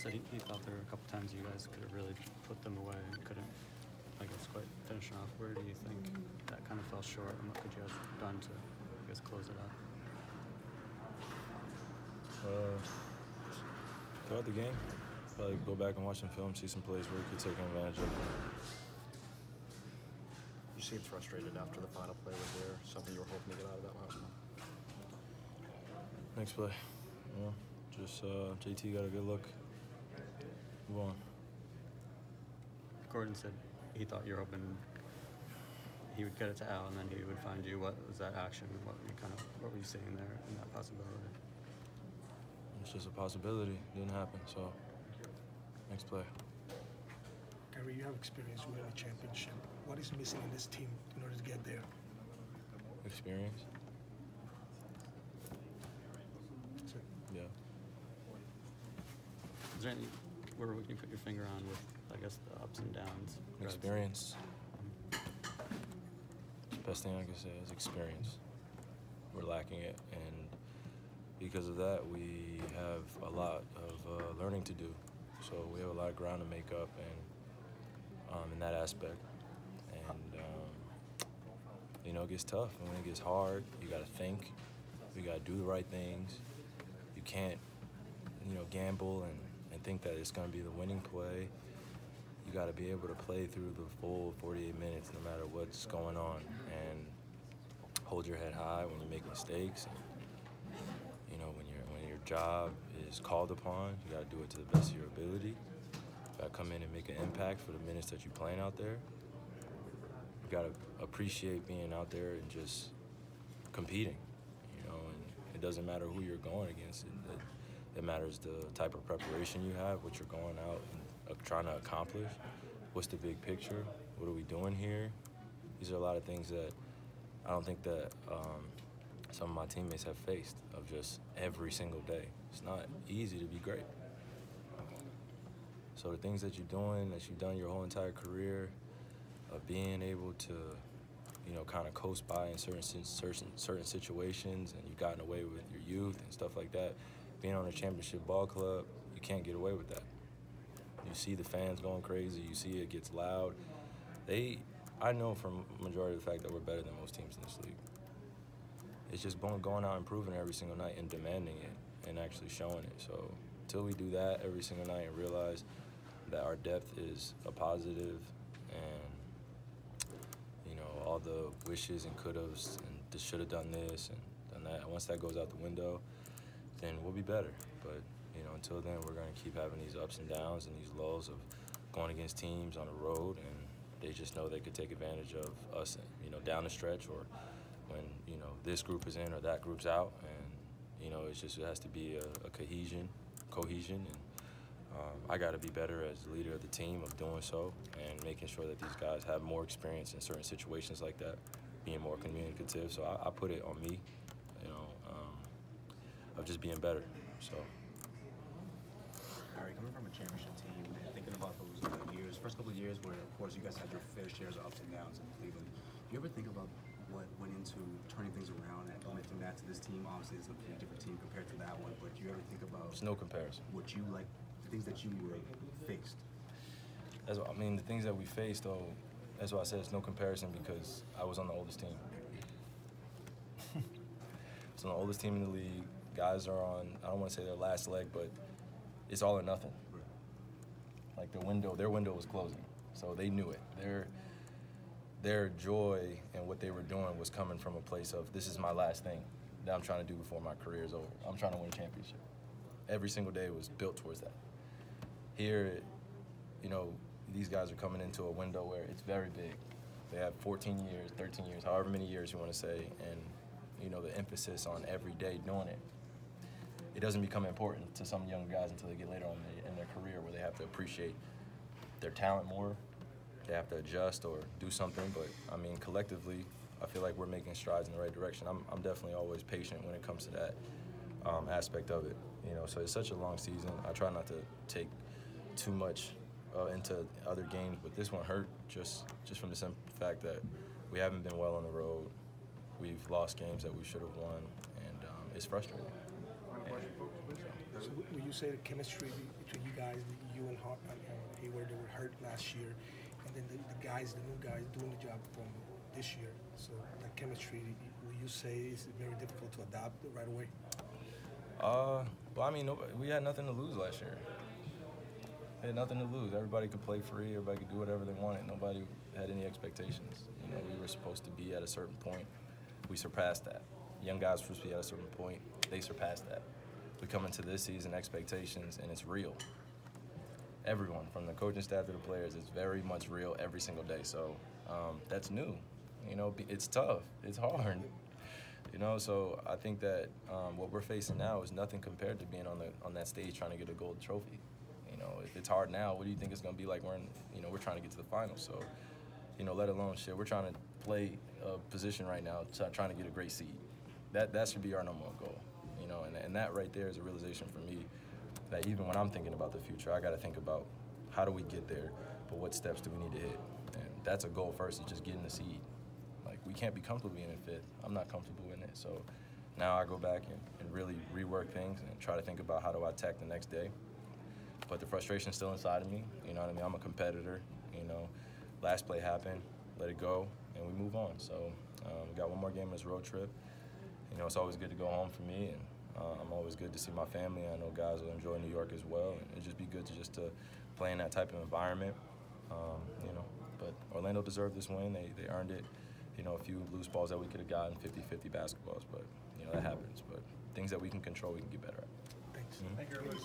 said he thought there were a couple times you guys could have really put them away and couldn't, I guess, quite finish off. Where do you think that kind of fell short, and what could you have done to, I guess, close it out? Throughout the game, probably go back and watch some film, see some plays where we could take advantage of. You seemed frustrated after the final play. Was there something you were hoping to get out of that one? Next play, you know, just JT got a good look. Move on. Gordon said he thought you were hoping he would get it to Al and then he would find you. What was that action? What were you seeing there in that possibility? It's just a possibility. Didn't happen. So next play. KYRIE, you have experience winning a championship. What is missing in this team in order to get there? Experience. That's it. Yeah. Is there any, where would you put your finger on with, I guess, the ups and downs? Experience. The best thing I can say is experience. We're lacking it, and because of that, we have a lot of learning to do. So we have a lot of ground to make up, and in that aspect. And you know, it gets tough, and when it gets hard, you got to think. You got to do the right things. You can't, you know, gamble and think that it's going to be the winning play. You got to be able to play through the full 48 minutes, no matter what's going on, and hold your head high when you make mistakes. And, you know, when your job is called upon, you got to do it to the best of your ability. You got to come in and make an impact for the minutes that you're playing out there. You got to appreciate being out there and just competing, you know, and it doesn't matter who you're going against. It matters the type of preparation you have, what you're going out and trying to accomplish. What's the big picture? What are we doing here? These are a lot of things that I don't think that some of my teammates have faced, of just every single day. It's not easy to be great. So the things that you're doing, that you've done your whole entire career, of being able to, you know, kind of coast by in certain situations, and you've gotten away with your youth and stuff like that. Being on a championship ball club, you can't get away with that. You see the fans going crazy. You see it gets loud. I know from majority of the fact that we're better than most teams in this league. It's just going out and proving it every single night and demanding it and actually showing it. So until we do that every single night and realize that our depth is a positive, and you know, all the wishes and could-haves and just should have done this and done that, once that goes out the window, then we'll be better. But you know, until then, we're going to keep having these ups and downs and these lulls of going against teams on the road, and they just know they could take advantage of us, you know, down the stretch, or when, you know, this group is in or that group's out. And you know, it has to be a cohesion, and I got to be better as the leader of the team of doing so, and making sure that these guys have more experience in certain situations like that, being more communicative. So I put it on me, you know, of just being better. So. KYRIE, coming from a championship team and thinking about those years, first couple of years where, of course, you guys had your fair shares of ups and downs in Cleveland. Do you ever think about what went into turning things around and implementing that to this team? Obviously, it's a completely different team compared to that one, but do you ever think about— There's no comparison. What you like, the things that you were faced? I mean, the things that we faced, though, that's why I said it's no comparison, because I was on the oldest team. It's on the oldest team in the league. Guys are on, I don't want to say their last leg, but it's all or nothing. Like their window was closing, so they knew it. Their joy and what they were doing was coming from a place of, this is my last thing that I'm trying to do before my career is over. I'm trying to win a championship. Every single day was built towards that. Here, you know, these guys are coming into a window where it's very big. They have 14 years, 13 years, however many years you want to say, and you know, the emphasis on every day doing it. It doesn't become important to some young guys until they get later on in their career, where they have to appreciate their talent more. They have to adjust or do something. But I mean, collectively, I feel like we're making strides in the right direction. I'm definitely always patient when it comes to that aspect of it. You know, so it's such a long season. I try not to take too much into other games, but this one hurt just from the simple fact that we haven't been well on the road. We've lost games that we should have won, and it's frustrating. So will you say the chemistry between you guys, you and Hayward, they were hurt last year, and then the new guys doing the job from this year. So that chemistry, will you say is very difficult to adapt right away? Well, I mean, we had nothing to lose last year. We had nothing to lose. Everybody could play free. Everybody could do whatever they wanted. Nobody had any expectations. You know, we were supposed to be at a certain point. We surpassed that. Young guys were supposed to be at a certain point. They surpassed that. We come into this season expectations, and it's real. Everyone, from the coaching staff to the players, is very much real every single day. So that's new. You know, it's tough. It's hard. You know, so I think that what we're facing now is nothing compared to being on that stage trying to get a gold trophy. You know, if it's hard now, what do you think it's going to be like when, you know, we're trying to get to the finals? So, you know, let alone shit, we're trying to play a position right now, trying to get a great seed. That should be our number one goal. You know, and that right there is a realization for me that even when I'm thinking about the future, I got to think about how do we get there, but what steps do we need to hit? And that's a goal first, is just getting the seed. Like, we can't be comfortable being in fifth. I'm not comfortable in it. So now I go back and really rework things and try to think about how do I attack the next day. But the frustration's still inside of me. You know what I mean? I'm a competitor. You know, last play happened, let it go, and we move on. So we got one more game on this road trip. You know, it's always good to go home for me, and I'm always good to see my family. I know guys will enjoy New York as well, and it'd just be good to play in that type of environment. You know, but Orlando deserved this win. They earned it. You know, a few loose balls that we could have gotten, 50-50 basketballs, but, you know, that happens. But things that we can control, we can get better at. Thanks. Mm-hmm. Thank you, everybody.